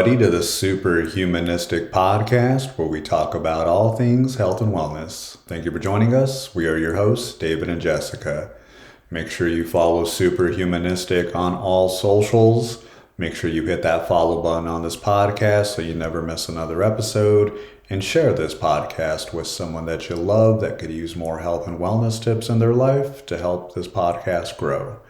everybody, to the Superhumanistic Podcast, where we talk about all things health and wellness. Thank you for joining us. We are your hosts, David and Jessica. Make sure you follow Superhumanistic on all socials. Make sure you hit that follow button on this podcast so you never miss another episode. And share this podcast with someone that you love that could use more health and wellness tips in their life to help this podcast grow.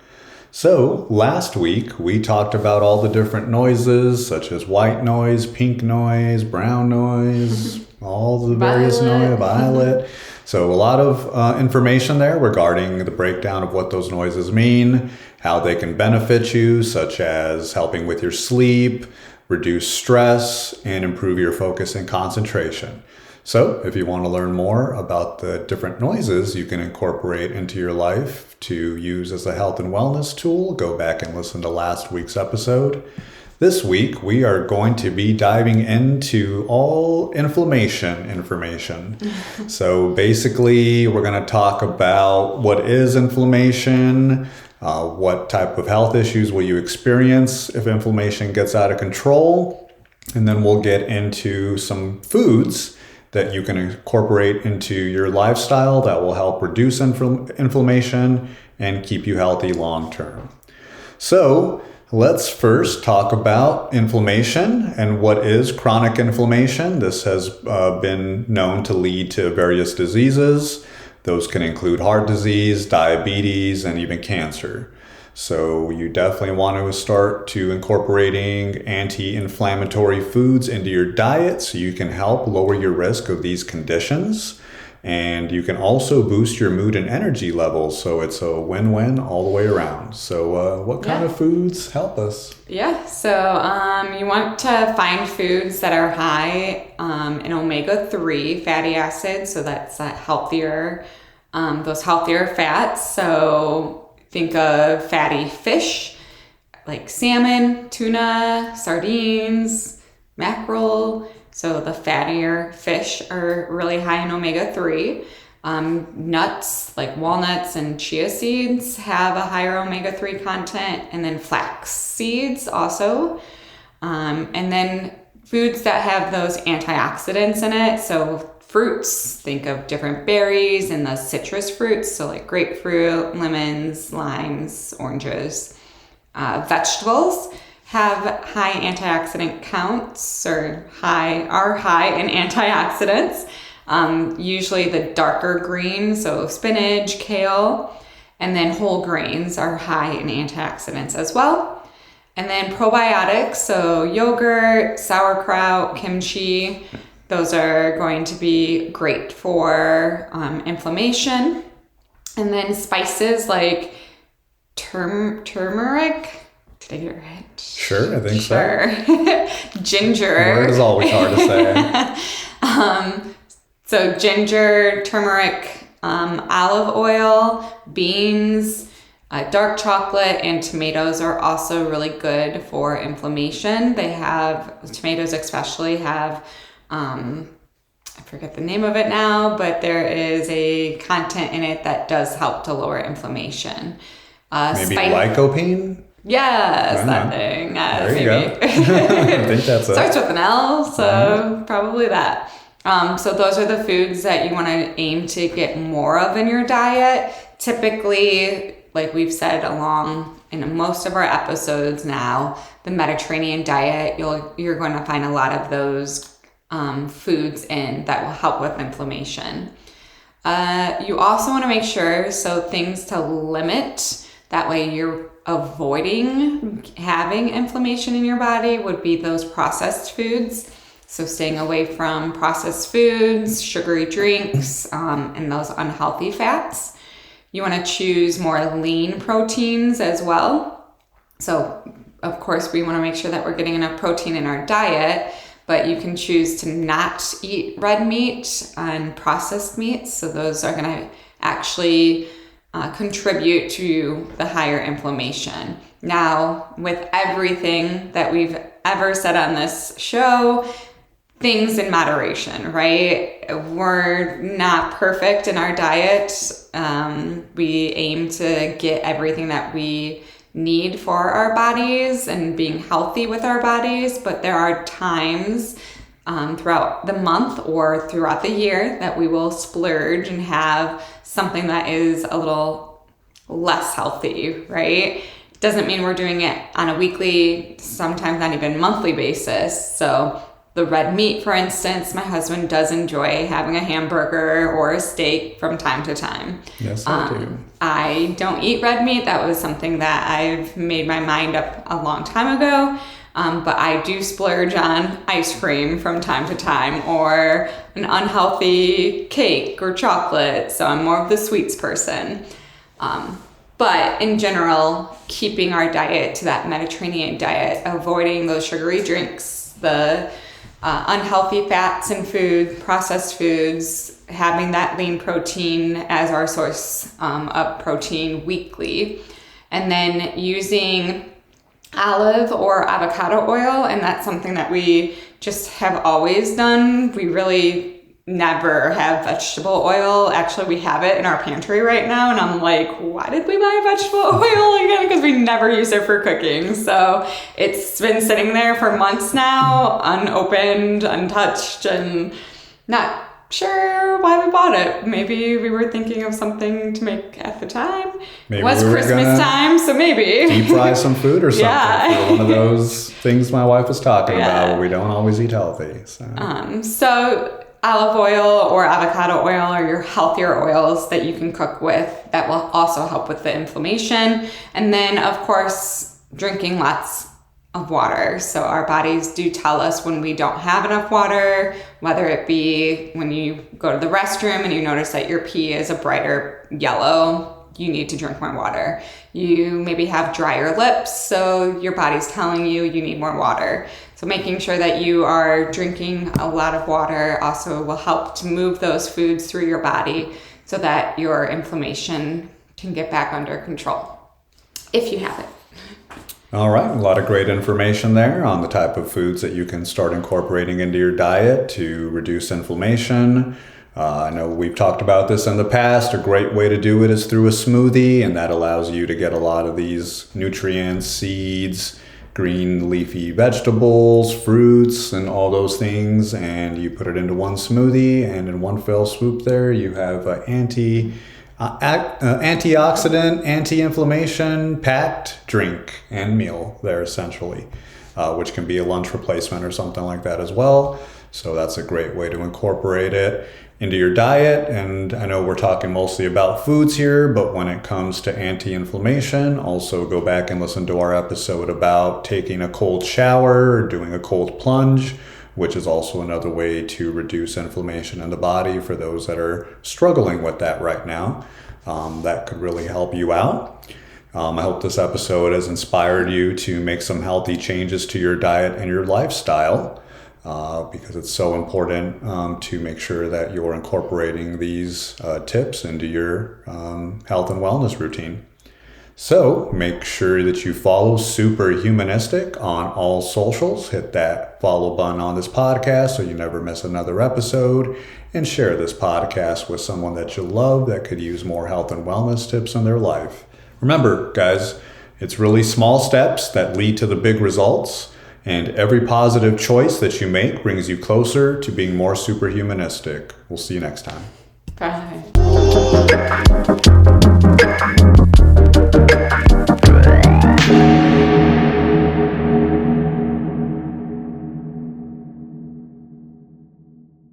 So, last week we talked about all the different noises, such as white noise, pink noise, brown noise, all the various noise, violet. So a lot of information there regarding the breakdown of what those noises mean, how they can benefit you, such as helping with your sleep, reduce stress, and improve your focus and concentration. So if you want to learn more about the different noises you can incorporate into your life to use as a health and wellness tool, go back and listen to last week's episode. This week, we are going to be diving into all inflammation information. So basically, we're going to talk about what is inflammation, what type of health issues will you experience if inflammation gets out of control, and then we'll get into some foods that you can incorporate into your lifestyle that will help reduce inflammation and keep you healthy long term. So let's first talk about inflammation and what is chronic inflammation. This has been known to lead to various diseases. Those can include heart disease, diabetes, and even cancer. So you definitely want to start to incorporating anti-inflammatory foods into your diet so you can help lower your risk of these conditions. And you can also boost your mood and energy levels. So it's a win-win all the way around. So what kind of foods help us? So you want to find foods that are high in omega-3 fatty acids. So that's healthier, those healthier fats. So think of fatty fish like salmon, tuna, sardines, mackerel. So the fattier fish are really high in omega-3. Nuts like walnuts and chia seeds have a higher omega-3 content, and then flax seeds also. And then foods that have those antioxidants in it. So fruits, think of different berries and the citrus fruits. So like grapefruit, lemons, limes, oranges. Vegetables have high antioxidant counts or are high in antioxidants. Usually the darker green, so spinach, kale, and then whole grains are high in antioxidants as well. And then probiotics, so yogurt, sauerkraut, kimchi, those are going to be great for inflammation. And then spices like turmeric. Did I get it right? Sure, I think so. Ginger. Word is always hard to say. So ginger, turmeric, olive oil, beans, dark chocolate, and tomatoes are also really good for inflammation. Tomatoes especially have, I forget the name of it now, but there is a content in it that does help to lower inflammation. Maybe lycopene? Yes, that thing. There you go. I think that's it. Starts with an L, so probably that. So those are the foods that you want to aim to get more of in your diet. Typically, like we've said along in most of our episodes now, the Mediterranean diet, you're going to find a lot of those foods in that will help with inflammation. You also want to make sure, so things to limit, that way you're avoiding having inflammation in your body would be those processed foods. So staying away from processed foods, sugary drinks, and those unhealthy fats. You want to choose more lean proteins as well. So of course we want to make sure that we're getting enough protein in our diet, but you can choose to not eat red meat and processed meats. So those are going to actually contribute to the higher inflammation. Now, with everything that we've ever said on this show, things in moderation, right? We're not perfect in our diet. We aim to get everything that we need for our bodies and being healthy with our bodies, but there are times throughout the month or throughout the year that we will splurge and have something that is a little less healthy, right? Doesn't mean we're doing it on a weekly, sometimes not even monthly basis. So the red meat, for instance, my husband does enjoy having a hamburger or a steak from time to time. Yes, I do. I don't eat red meat. That was something that I've made my mind up a long time ago. But I do splurge on ice cream from time to time, or an unhealthy cake or chocolate. So I'm more of the sweets person. But in general, keeping our diet to that Mediterranean diet, avoiding those sugary drinks, the unhealthy fats in food, processed foods, having that lean protein as our source of protein weekly, and then using olive or avocado oil. And that's something that we just have always done. We really never have vegetable oil. Actually, we have it in our pantry right now, and I'm like, why did we buy vegetable oil again? Because we never use it for cooking. So it's been sitting there for months now, unopened, untouched, and not sure why we bought it. Maybe we were thinking of something to make at the time. Maybe it was Christmas time, so maybe. Deep fry some food or something. Yeah. One of those things my wife was talking about where we don't always eat healthy. So olive oil or avocado oil are your healthier oils that you can cook with that will also help with the inflammation. And then, of course, drinking lots of water. So our bodies do tell us when we don't have enough water, whether it be when you go to the restroom and you notice that your pee is a brighter yellow, you need to drink more water. You maybe have drier lips, so your body's telling you you need more water. So making sure that you are drinking a lot of water also will help to move those foods through your body so that your inflammation can get back under control, if you have it. All right, a lot of great information there on the type of foods that you can start incorporating into your diet to reduce inflammation. I know we've talked about this in the past. A great way to do it is through a smoothie, and that allows you to get a lot of these nutrients, seeds, green leafy vegetables, fruits, and all those things, and you put it into one smoothie, and in one fell swoop there you have antioxidant, anti-inflammation packed drink and meal there essentially, which can be a lunch replacement or something like that as well. So that's a great way to incorporate it into your diet. And I know we're talking mostly about foods here, but when it comes to anti-inflammation, also go back and listen to our episode about taking a cold shower or doing a cold plunge, which is also another way to reduce inflammation in the body for those that are struggling with that right now. That could really help you out. I hope this episode has inspired you to make some healthy changes to your diet and your lifestyle, because it's so important to make sure that you're incorporating these tips into your health and wellness routine. So make sure that you follow Superhumanistic on all socials. Hit that follow button on this podcast so you never miss another episode, and share this podcast with someone that you love that could use more health and wellness tips in their life. Remember, guys, it's really small steps that lead to the big results, and every positive choice that you make brings you closer to being more superhumanistic. We'll see you next time. Bye.